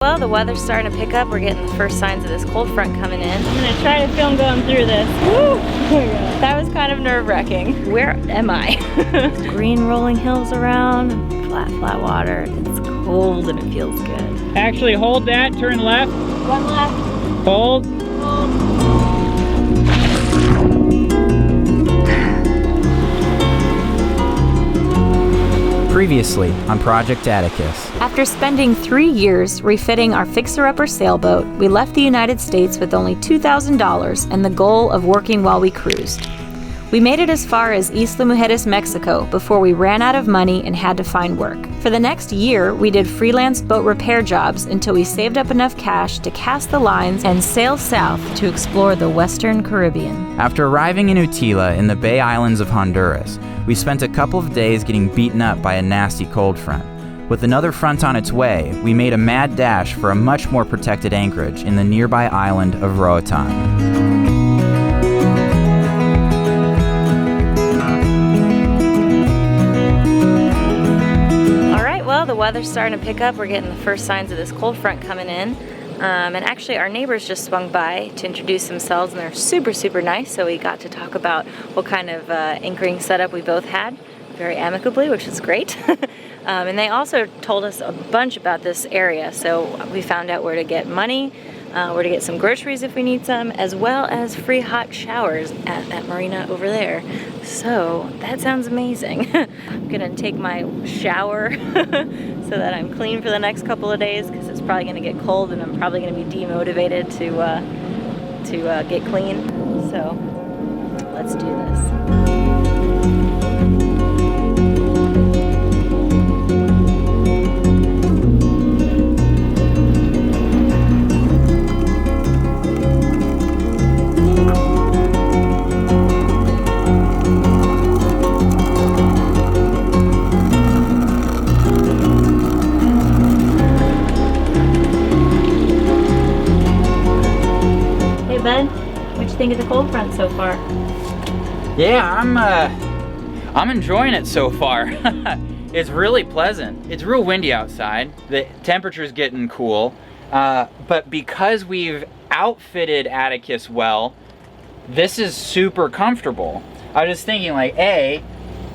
Well, the weather's starting to pick up. We're getting the first signs of this cold front coming in. I'm gonna try to film going through this. Woo! That was kind of nerve-wracking. Where am I? Green rolling hills around, flat water. It's cold and it feels good. Actually, hold that, turn left. One left. Hold. Previously on Project Atticus. After spending 3 years refitting our fixer-upper sailboat, we left the United States with only $2,000 and the goal of working while we cruised. We made it as far as Isla Mujeres, Mexico, before we ran out of money and had to find work. For the next year, we did freelance boat repair jobs until we saved up enough cash to cast the lines and sail south to explore the Western Caribbean. After arriving in Utila in the Bay Islands of Honduras, we spent a couple of days getting beaten up by a nasty cold front. With another front on its way, we made a mad dash for a much more protected anchorage in the nearby island of Roatan. Well, the weather's starting to pick up. We're getting the first signs of this cold front coming in. And actually our neighbors just swung by to introduce themselves, and they're super nice, so we got to talk about what kind of anchoring setup we both had very amicably, which is great. And they also told us a bunch about this area, so we found out where to get money, where to get some groceries if we need some, as well as free hot showers at that marina over there. So that sounds amazing. I'm gonna take my shower so that I'm clean for the next couple of days, because it's probably gonna get cold and I'm probably gonna be demotivated to get clean. So let's do this. Bud, what you think of the cold front so far? Yeah, I'm enjoying it so far. It's really pleasant. It's real windy outside. The temperature's getting cool. But because we've outfitted Atticus well, this is super comfortable. I was just thinking, like,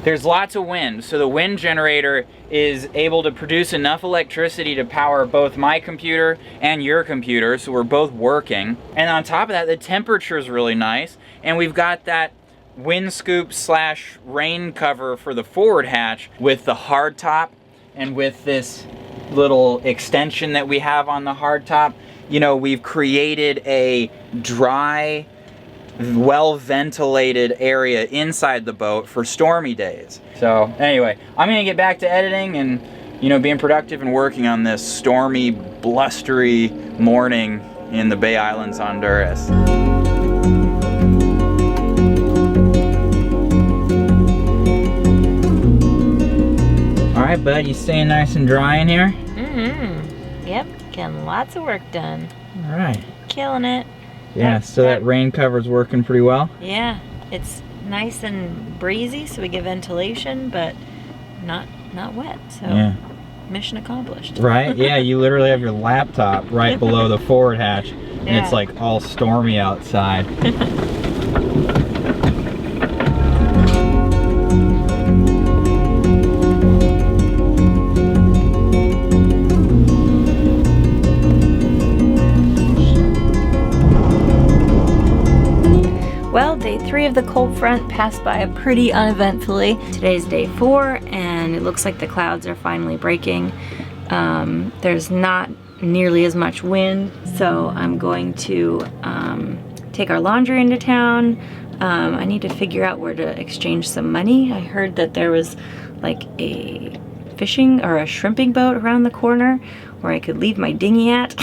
there's lots of wind, so the wind generator is able to produce enough electricity to power both my computer and your computer, so we're both working. And on top of that, the temperature is really nice, and we've got that wind scoop / rain cover for the forward hatch with the hard top, and with this little extension that we have on the hard top. You know, we've created a dry, well-ventilated area inside the boat for stormy days. So anyway, I'm gonna get back to editing and, you know, being productive and working on this stormy, blustery morning in the Bay Islands, Honduras. All right, bud, you staying nice and dry in here? Mm-hmm. Yep, getting lots of work done. All right. Killing it. Yeah, so that rain cover's working pretty well? Yeah, it's nice and breezy, so we get ventilation, but not wet, so yeah. Mission accomplished. Right, yeah, you literally have your laptop right below the forward hatch, and it's like all stormy outside. Well, day 3 of the cold front passed by pretty uneventfully. Today's day 4, and it looks like the clouds are finally breaking. There's not nearly as much wind, so I'm going to take our laundry into town. I need to figure out where to exchange some money. I heard that there was like a fishing or a shrimping boat around the corner where I could leave my dinghy at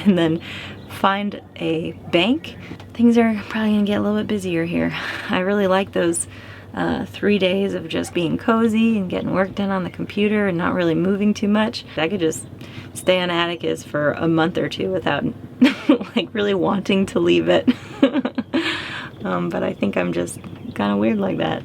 and then find a bank. Things are probably gonna get a little bit busier here. I really like those 3 days of just being cozy and getting work done on the computer and not really moving too much. I could just stay on Atticus for a month or 2 without like really wanting to leave it. But I think I'm just kind of weird like that.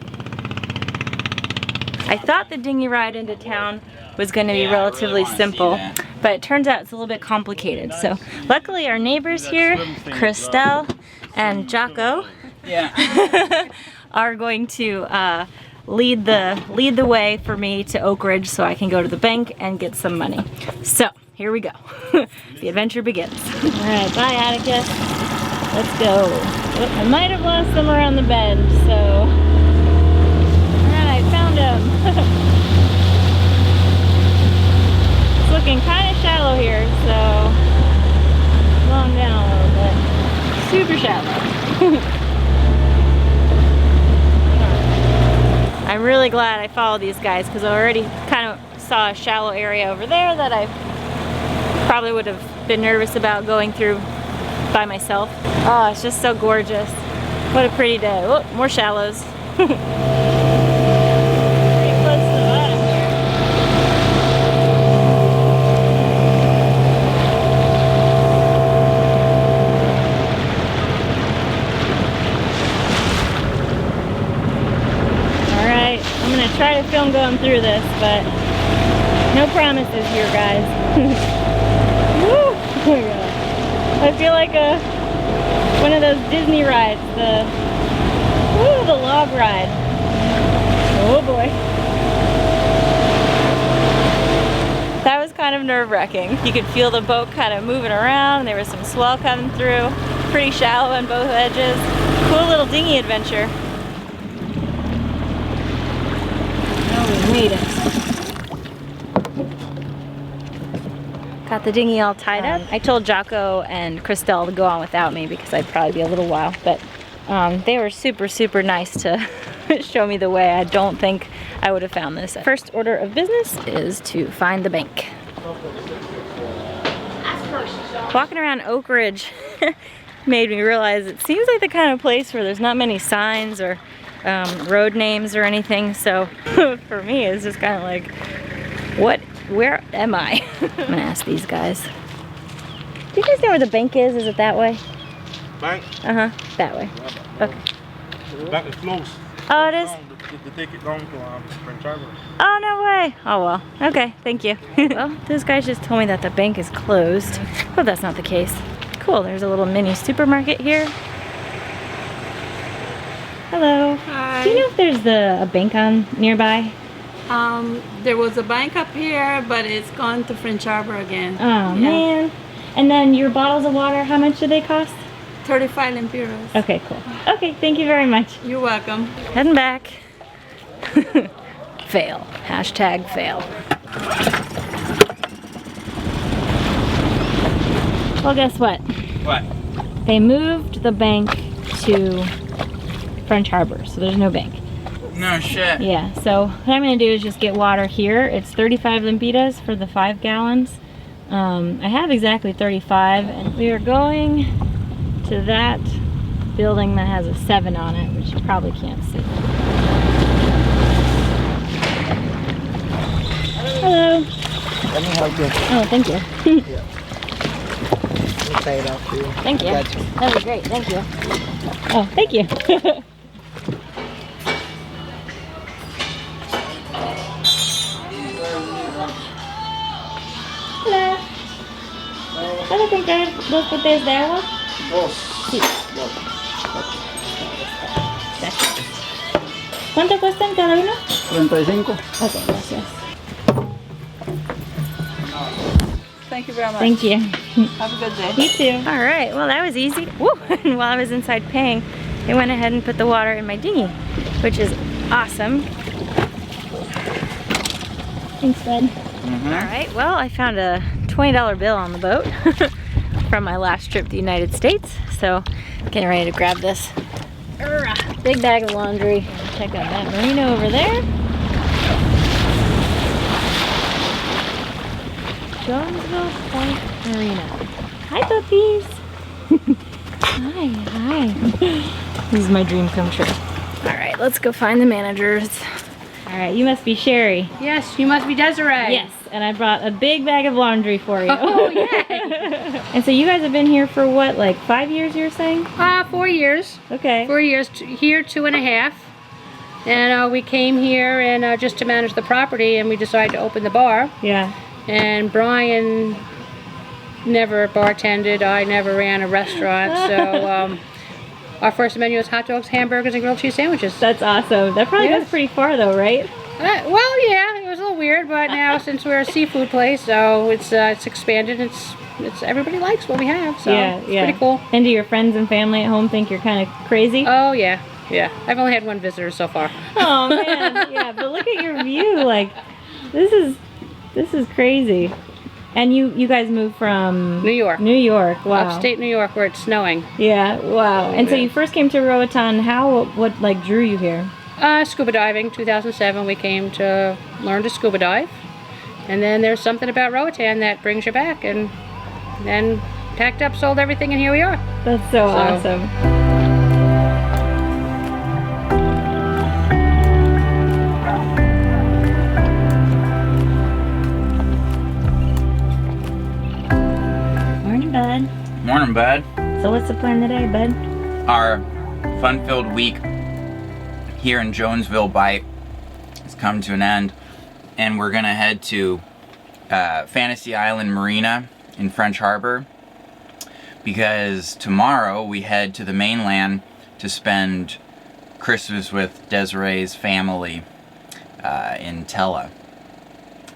I thought the dinghy ride into town was going to be relatively simple, but it turns out it's a little bit complicated. So luckily our neighbors here, Christelle and Jocko, are going to lead the way for me to Oak Ridge so I can go to the bank and get some money. So here we go. The adventure begins. All right, bye Atticus. Let's go. Oh, I might have lost them around the bend, so. All right, found them. It's looking kind of shallow here, so long down a little bit. Super shallow. I'm really glad I followed these guys because I already kind of saw a shallow area over there that I probably would have been nervous about going through by myself. Oh, it's just so gorgeous. What a pretty day. Oh, more shallows. Pretty close to the bottom here. Alright, I'm gonna try to film going through this, but no promises here, guys. Woo! Oh my God. I feel like one of those Disney rides, the log ride. Oh boy. That was kind of nerve-wracking. You could feel the boat kind of moving around. There was some swell coming through. Pretty shallow on both edges. Cool little dinghy adventure. Oh, we made it. Got the dinghy all tied up. I told Jocko and Christelle to go on without me because I'd probably be a little while, but they were super, super nice to show me the way. I don't think I would have found this. First order of business is to find the bank. Walking around Oak Ridge made me realize it seems like the kind of place where there's not many signs or road names or anything, so for me it's just kind of like, where am I? I'm gonna ask these guys. Do you guys know where the bank is? Is it that way? Bank? Uh-huh, that way. Okay. The bank is closed. Oh, it is? The ticket going to French Harbor. Oh, no way. Oh, well. Okay, thank you. Well, those guys just told me that the bank is closed. Hope that's not the case. Cool, there's a little mini supermarket here. Hello. Hi. Do you know if there's a bank on nearby? There was a bank up here, but it's gone to French Harbor again. Oh, man. And then your bottles of water, how much do they cost? 35 lempiras. Okay, cool. Okay, thank you very much. You're welcome. Heading back. Fail. Hashtag fail. Well, guess what? What? They moved the bank to French Harbor, so there's no bank. No shit. Yeah, so what I'm gonna do is just get water here. It's 35 lempiras for the 5 gallons. I have exactly 35, and we are going to that building that has a 7 on it, which you probably can't see. Hello. Let me help you. Oh, thank you. Yeah. We'll pay it out for you. Thank you. Gotcha. That'd be great, thank you. Oh, thank you. Hola. ¿Puedo comprar 2 botellas de agua? Dos. Sí. Gracias. ¿Cuánto cuestan cada uno? 35. Ok, gracias. Thank you very much. Thank you. Have a good day. You too. All right, well that was easy. Woo! And while I was inside paying, I went ahead and put the water in my dinghy, which is awesome. Thanks, bud. All right, well I found a $20 bill on the boat from my last trip to the United States. So getting ready to grab this big bag of laundry. Check out that marina over there. Jonesville Point Marina. Hi puppies. Hi. This is my dream come true. All right, let's go find the managers. All right, you must be Sherry. Yes, you must be Desiree. Yes, and I brought a big bag of laundry for you. Oh, yay. And so you guys have been here for what, like 5 years you were saying? 4 years. Okay. 4 years, here 2.5. And we came here and just to manage the property, and we decided to open the bar. Yeah. And Brian never bartended. I never ran a restaurant. So our first menu is hot dogs, hamburgers, and grilled cheese sandwiches. That's awesome. That probably goes pretty far though, right? Well, yeah, it was a little weird, but now since we're a seafood place, so it's expanded. It's everybody likes what we have, so it's pretty cool. And do your friends and family at home think you're kind of crazy? Oh yeah. I've only had one visitor so far. Oh man, yeah. But look at your view. Like, this is crazy. And you guys moved from New York. New York. Wow. Upstate New York, where it's snowing. Yeah. Wow. And so you first came to Roatan. What like drew you here? Scuba diving. 2007, we came to learn to scuba dive, and then there's something about Roatan that brings you back, and then packed up, sold everything, and here we are. That's so awesome. Morning, bud. Morning, bud. So what's the plan today, bud? Our fun-filled week here in Jonesville Bight has come to an end, and we're gonna head to Fantasy Island Marina in French Harbor, because tomorrow we head to the mainland to spend Christmas with Desiree's family in Tella.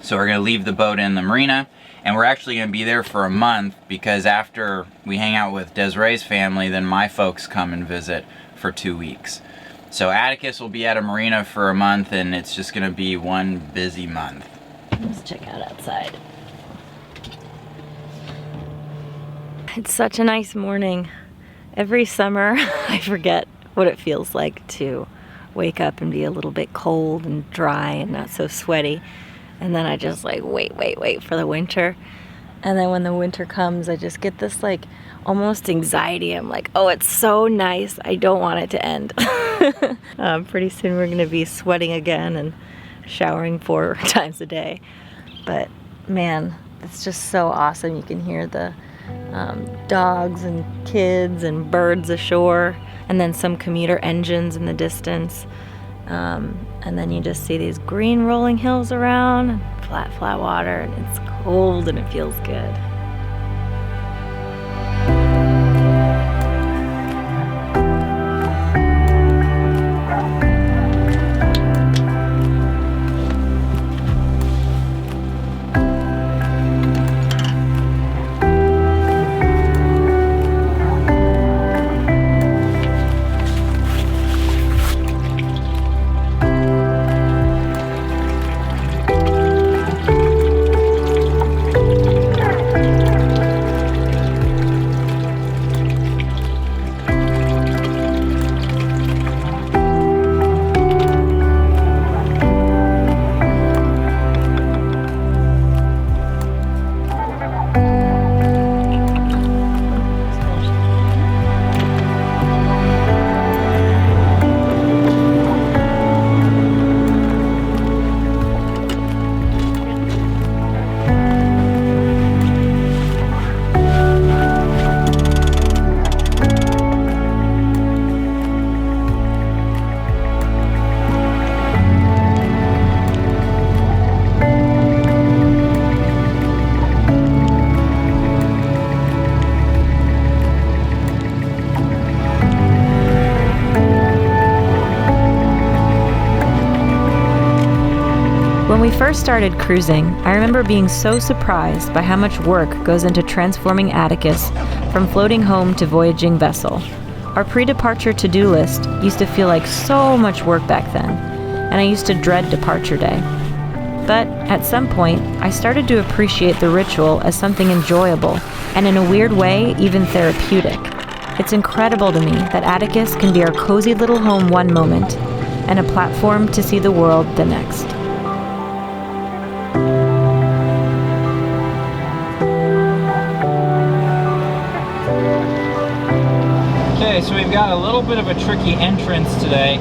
So we're gonna leave the boat in the marina, and we're actually gonna be there for a month, because after we hang out with Desiree's family, then my folks come and visit for 2 weeks. So Atticus will be at a marina for a month, and it's just gonna be one busy month. Let's check out outside. It's such a nice morning. Every summer I forget what it feels like to wake up and be a little bit cold and dry and not so sweaty. And then I just like wait for the winter. And then when the winter comes, I just get this like almost anxiety. I'm like, oh, it's so nice. I don't want it to end. Pretty soon we're gonna be sweating again and showering 4 times a day. But man, it's just so awesome. You can hear the dogs and kids and birds ashore, and then some commuter engines in the distance. And then you just see these green rolling hills around, and flat water, and it's cold and it feels good. When we first started cruising, I remember being so surprised by how much work goes into transforming Atticus from floating home to voyaging vessel. Our pre-departure to-do list used to feel like so much work back then, and I used to dread departure day. But at some point, I started to appreciate the ritual as something enjoyable, and in a weird way, even therapeutic. It's incredible to me that Atticus can be our cozy little home one moment, and a platform to see the world the next. Okay, so we've got a little bit of a tricky entrance today.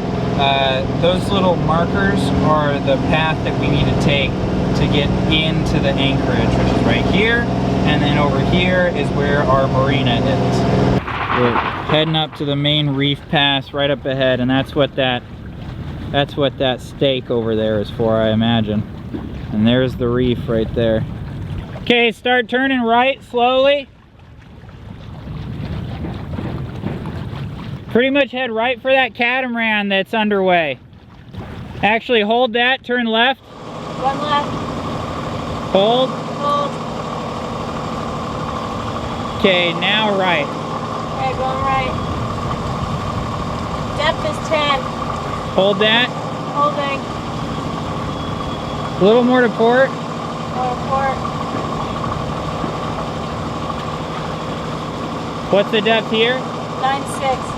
Those little markers are the path that we need to take to get into the anchorage, which is right here, and then over here is where our marina is. We're heading up to the main reef pass right up ahead, and that's what that stake over there is for, I imagine. And there's the reef right there. Okay, start turning right slowly. Pretty much head right for that catamaran that's underway. Actually, hold that, turn left. One left. Hold. Hold. Okay, now right. Okay, going right. Depth is 10. Hold that. Holding. A little more to port. More port. What's the depth here? 9.6.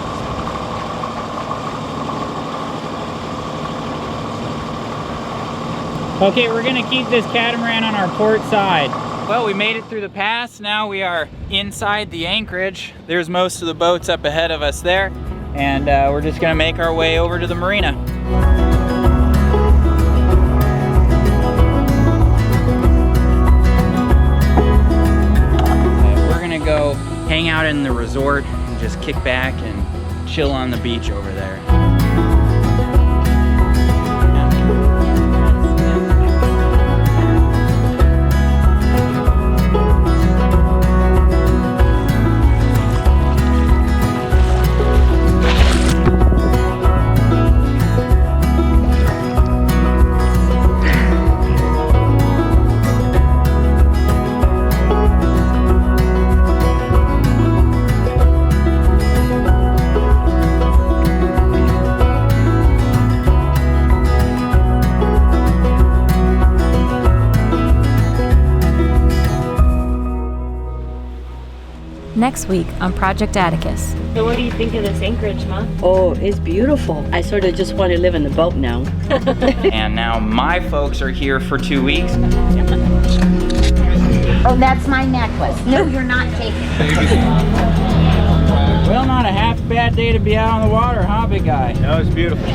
Okay, we're gonna keep this catamaran on our port side. Well, we made it through the pass. Now we are inside the anchorage. There's most of the boats up ahead of us there. And we're just gonna make our way over to the marina. We're gonna go hang out in the resort and just kick back and chill on the beach over there. Next week on Project Atticus. So what do you think of this anchorage, Ma? Oh, it's beautiful. I sort of just want to live in the boat now. And now my folks are here for 2 weeks. Oh, that's my necklace. No, you're not taking it. Well, not a half bad day to be out on the water, huh, big guy? That was beautiful.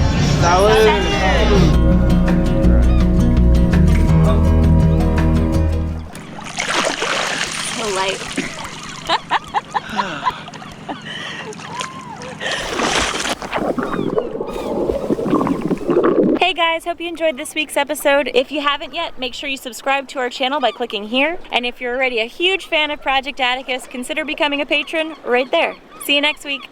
So light. Hey guys, hope you enjoyed this week's episode. If you haven't yet, make sure you subscribe to our channel by clicking here. And if you're already a huge fan of Project Atticus, consider becoming a patron right there. See you next week.